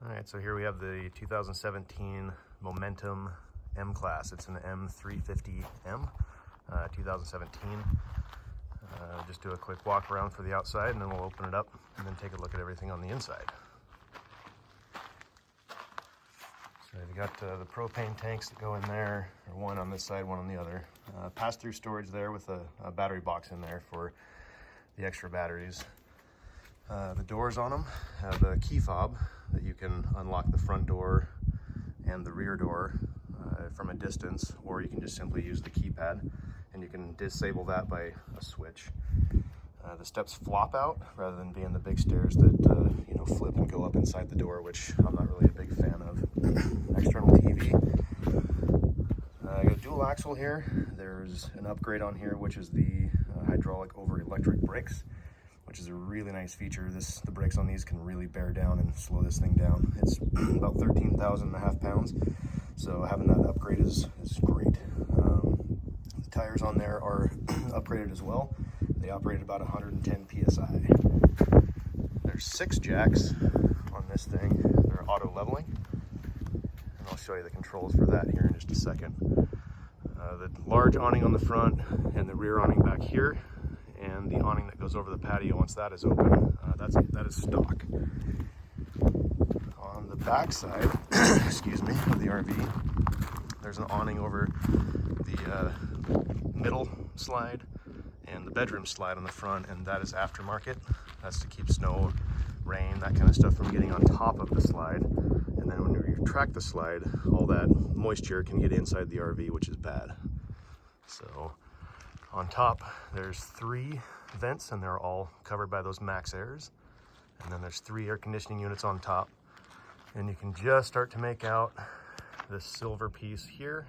All right, so here we have the 2017 Momentum M class. It's an M350-M, 2017. Just do a quick walk around for the outside and then we'll open it up and then take a look at everything on the inside. So you've got the propane tanks that go in there, or one on this side, one on the other. Pass-through storage there with a battery box in there for the extra batteries. The doors on them have a key fob that you can unlock the front door and the rear door from a distance, or you can just simply use the keypad and you can disable that by a switch. The steps flop out rather than being the big stairs that flip and go up inside the door, which I'm not really a big fan of. External TV. I got a dual axle here. There's an upgrade on here, which is the hydraulic over electric brakes, which is a really nice feature. The brakes on these can really bear down and slow this thing down. It's about 13,500 pounds, so having that upgrade is great. The tires on there are upgraded as well. They operate at about 110 PSI. There's 6 jacks on this thing. They're auto leveling, and I'll show you the controls for that here in just a second. The large awning on the front and the rear awning back here, and the awning that goes over the patio once that is open, that is stock. On the back side, excuse me, of the RV, there's an awning over the middle slide and the bedroom slide on the front, and that is aftermarket. That's to keep snow, rain, that kind of stuff from getting on top of the slide. And then when you retract the slide, all that moisture can get inside the RV, which is bad. So on top, there's 3 vents, and they're all covered by those max airs. And then there's 3 air conditioning units on top. And you can just start to make out this silver piece here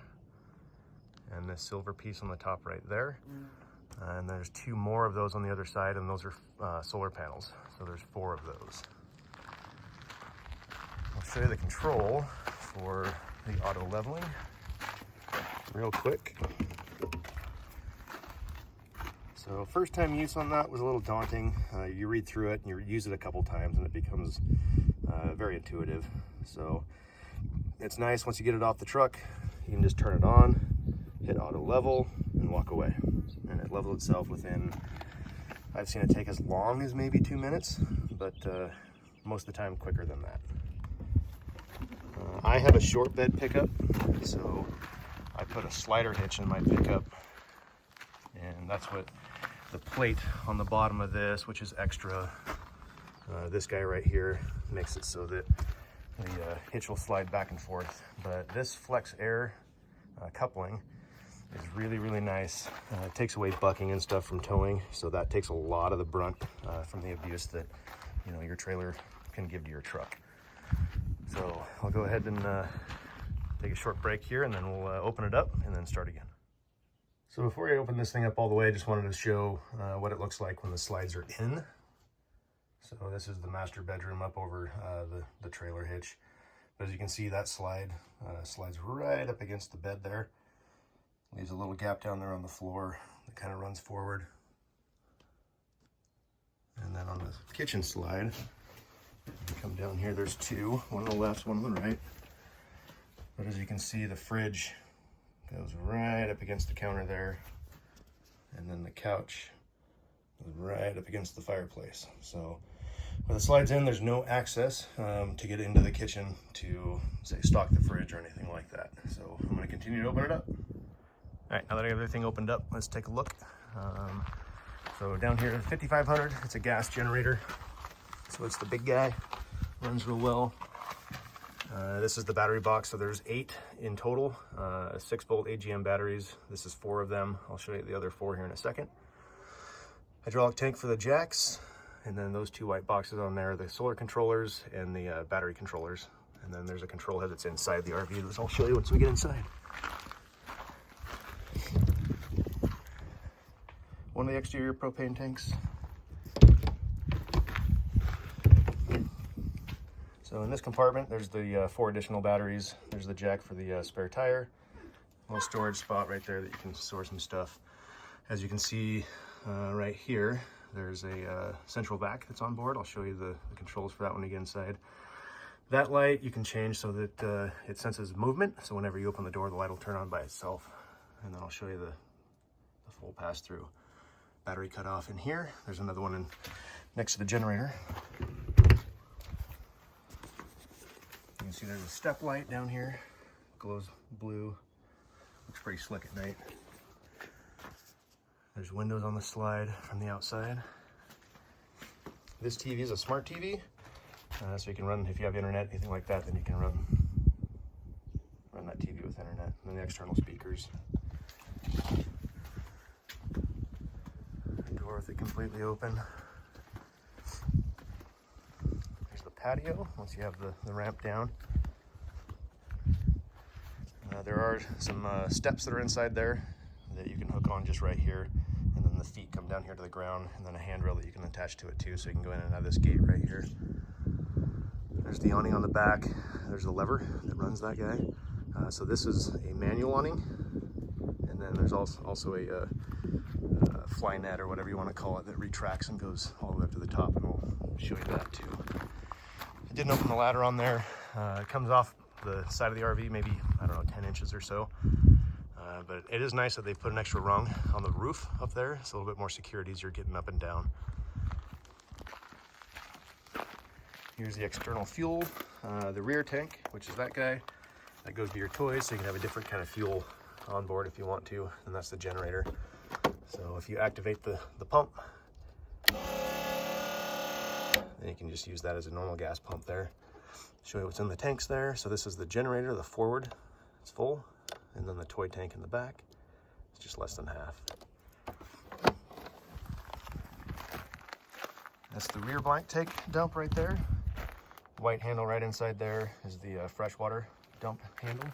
and this silver piece on the top right there. And there's 2 more of those on the other side, and those are solar panels. So there's 4 of those. I'll show you the control for the auto leveling real quick. So first time use on that was a little daunting. You read through it and you use it a couple times and it becomes very intuitive. So it's nice once you get it off the truck, you can just turn it on, hit auto level, and walk away. And it levels itself within, I've seen it take as long as maybe 2 minutes, but most of the time quicker than that. I have a short bed pickup, so I put a slider hitch in my pickup, and that's what the plate on the bottom of this, which is extra, this guy right here makes it so that the hitch will slide back and forth. But this flex air coupling is really, really nice. It takes away bucking and stuff from towing, so that takes a lot of the brunt from the abuse that your trailer can give to your truck. So I'll go ahead and take a short break here, and then we'll open it up and then start again. So before I open this thing up all the way, I just wanted to show what it looks like when the slides are in. So this is the master bedroom up over the trailer hitch. But as you can see, that slide slides right up against the bed there. Leaves a little gap down there on the floor that kind of runs forward. And then on the kitchen slide, you come down here, there's 2, one on the left, one on the right. But as you can see, the fridge goes right up against the counter there. And then the couch goes right up against the fireplace. So when the slide's in, there's no access to get into the kitchen to, say, stock the fridge or anything like that. So I'm going to continue to open it up. All right, now that I have everything opened up, let's take a look. So down here, 5500, it's a gas generator. So it's the big guy, runs real well. This is the battery box, so there's 8 in total, 6-volt AGM batteries. This is 4 of them. I'll show you the other 4 here in a second. Hydraulic tank for the jacks, and then those 2 white boxes on there, the solar controllers and the battery controllers. And then there's a control head that's inside the RV, which I'll show you once we get inside. One of the exterior propane tanks. So in this compartment, there's the 4 additional batteries. There's the jack for the spare tire. A little storage spot right there that you can store some stuff. As you can see right here, there's a central vac that's on board. I'll show you the controls for that when we get inside. That light you can change so that it senses movement. So whenever you open the door, the light will turn on by itself. And then I'll show you the full pass-through. Battery cutoff in here. There's another one in next to the generator. You can see there's a step light down here. Glows blue. Looks pretty slick at night. There's windows on the slide from the outside. This TV is a smart TV. So you can run, if you have internet, anything like that, then you can run that TV with internet. And then the external speakers. The door with it completely open. There's the patio, once you have the ramp down. There are some steps that are inside there that you can hook on just right here. And then the feet come down here to the ground, and then a handrail that you can attach to it too, so you can go in and out of this gate right here. There's the awning on the back. There's the lever that runs that guy. So this is a manual awning, and then there's also a fly net or whatever you want to call it that retracts and goes all the way up to the top, and we'll show you that too. I didn't open the ladder on there. It comes off the side of the RV, maybe, I don't know, 10 inches or so. But it is nice that they put an extra rung on the roof up there. It's a little bit more security as you're getting up and down. Here's the external fuel, the rear tank, which is that guy. That goes to your toys, so you can have a different kind of fuel on board if you want to, and that's the generator. So if you activate the pump, then you can just use that as a normal gas pump there. Show you what's in the tanks there. So this is the generator, the forward, it's full, and then the toy tank in the back, it's just less than half. That's the rear blank tank dump right there. White handle right inside there is the freshwater dump handle.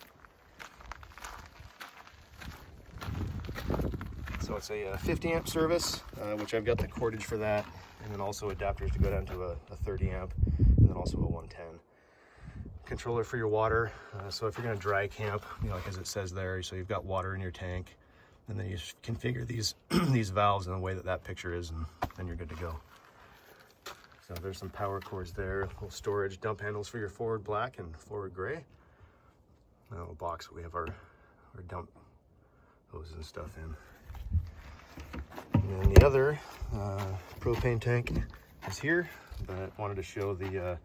So it's a 50 amp service, which I've got the cordage for that, and then also adapters to go down to a 30 amp, and then also a 110. Controller for your water, so if you're going to dry camp, you know, like as it says there, so you've got water in your tank, and then you just configure these these valves in the way that picture is, and then you're good to go. So there's some power cords there, little storage dump handles for your forward black and forward gray. A little box we have our dump hoses and stuff in. And then the other propane tank is here, but I wanted to show the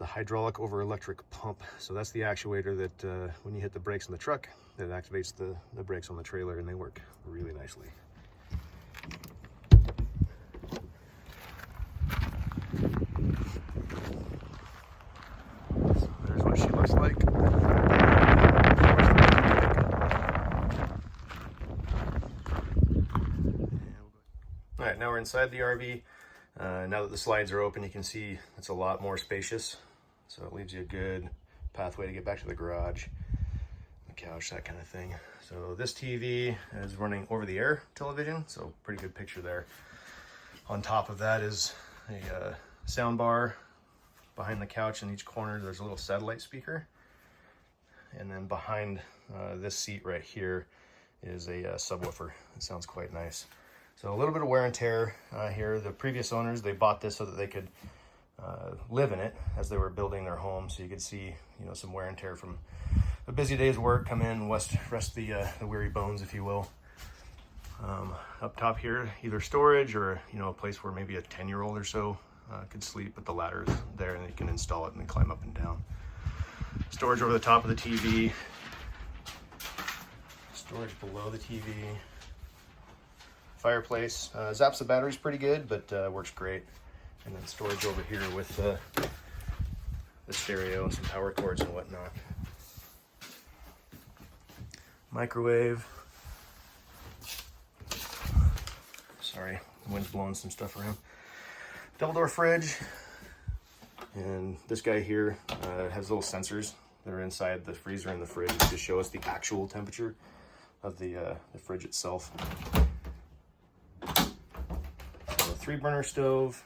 hydraulic over electric pump. So that's the actuator that when you hit the brakes on the truck, that activates the brakes on the trailer, and they work really nicely. So there's what she looks like. All right, now we're inside the RV. Now that the slides are open, you can see it's a lot more spacious. So it leaves you a good pathway to get back to the garage, the couch, that kind of thing. So this TV is running over-the-air television, so pretty good picture there. On top of that is a sound bar. Behind the couch in each corner, there's a little satellite speaker. And then behind this seat right here is a subwoofer. It sounds quite nice. So a little bit of wear and tear here. The previous owners, they bought this so that they could live in it as they were building their home. So you could see, you know, some wear and tear from a busy day's work, come in, rest the weary bones, if you will. Up top here, either storage or, you know, a place where maybe a 10-year-old or so could sleep, but the ladder is there and you can install it and then climb up and down. Storage over the top of the TV. Storage below the TV. Fireplace. Zaps the batteries pretty good, but works great. And then storage over here with the stereo and some power cords and whatnot. Microwave. Sorry, the wind's blowing some stuff around. Double door fridge. And this guy here has little sensors that are inside the freezer and the fridge to show us the actual temperature of the fridge itself. So a 3-burner stove.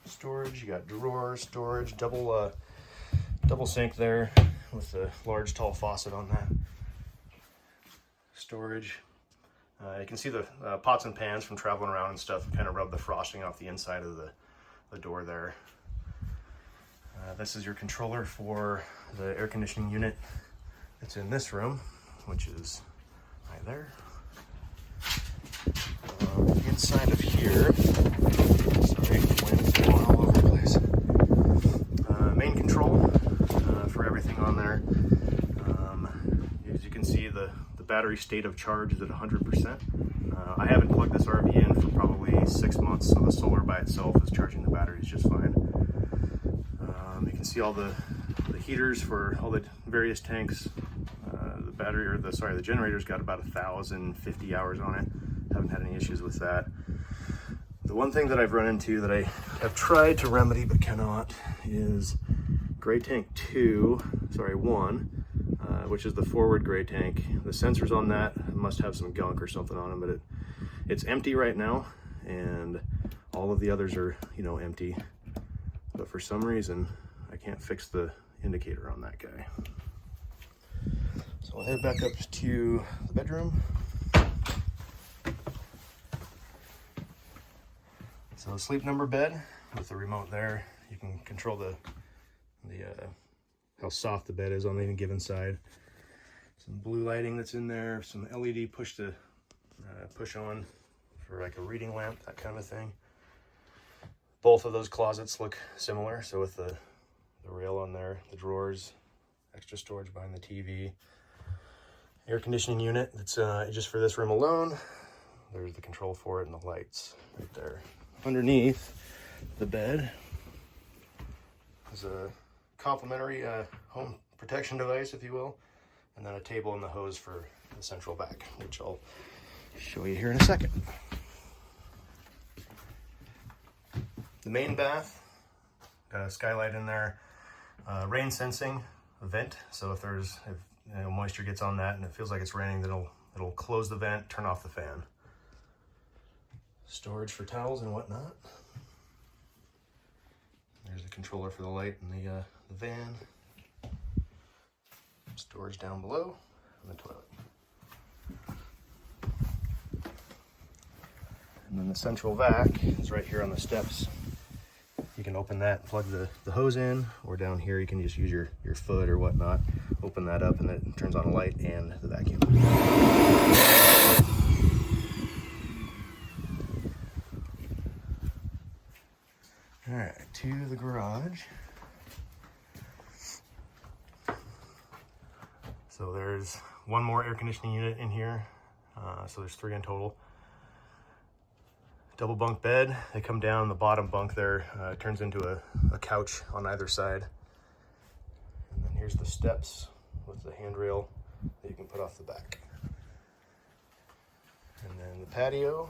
Storage, you got drawers, storage, double sink there with a large tall faucet on that. Storage. You can see the pots and pans from traveling around and stuff kind of rub the frosting off the inside of the door there. This is your controller for the air conditioning unit that's in this room, which is right there. Inside of here, sorry, wind's blowing all over the place. Main control for everything on there. As you can see, the battery state of charge is at 100%. I haven't plugged this RV in for probably 6 months, so the solar by itself is charging the batteries just fine. You can see all the heaters for all the various tanks. The generator's got about 1,050 hours on it. Haven't had any issues with that. The one thing that I've run into that I have tried to remedy but cannot is gray tank 1, which is the forward gray tank. The sensors on that must have some gunk or something on them, but it's empty right now, and all of the others are, empty. But for some reason, I can't fix the indicator on that guy. So I'll head back up to the bedroom. So sleep number bed with the remote there. You can control the how soft the bed is on any given side. Some blue lighting that's in there, some LED push on for like a reading lamp, that kind of thing. Both of those closets look similar. So with the rail on there, the drawers, extra storage behind the TV. Air conditioning unit that's just for this room alone. There's the control for it and the lights right there. Underneath the bed is a complimentary home protection device, if you will, and then a table and the hose for the central vac, which I'll show you here in a second. The main bath, got a skylight in there, rain sensing vent, so if moisture gets on that and it feels like it's raining, then it'll close the vent, turn off the fan. Storage for towels and whatnot. There's the controller for the light and the van. Storage down below, and the toilet. And then the central vac is right here on the steps. You can open that, plug the hose in, or down here you can just use your foot or whatnot. Open that up and it turns on a light and the vacuum. All right, to the garage. So there's one more air conditioning unit in here. So there's 3 in total. Double bunk bed. They come down, the bottom bunk there turns into a couch on either side. And then here's the steps with the handrail that you can put off the back. And then the patio.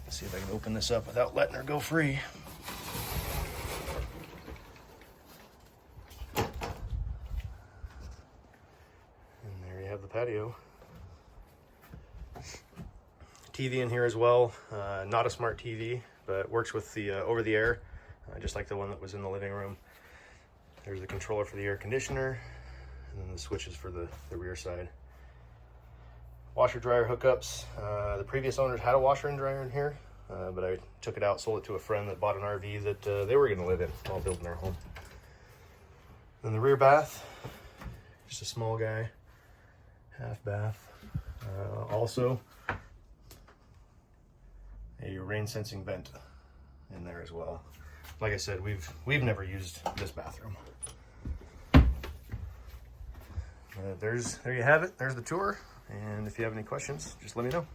Let's see if I can open this up without letting her go free. And there you have the patio. TV in here as well. Not a smart TV, but works with the over-the-air, just like the one that was in the living room. There's the controller for the air conditioner, and then the switches for the rear side. Washer dryer hookups. The previous owners had a washer and dryer in here, but I took it out, sold it to a friend that bought an RV that they were going to live in while building their home. Then the rear bath, just a small guy, half bath. Also a rain sensing vent in there as well. Like I said, we've never used this bathroom. There you have it. There's the tour. And if you have any questions, just let me know.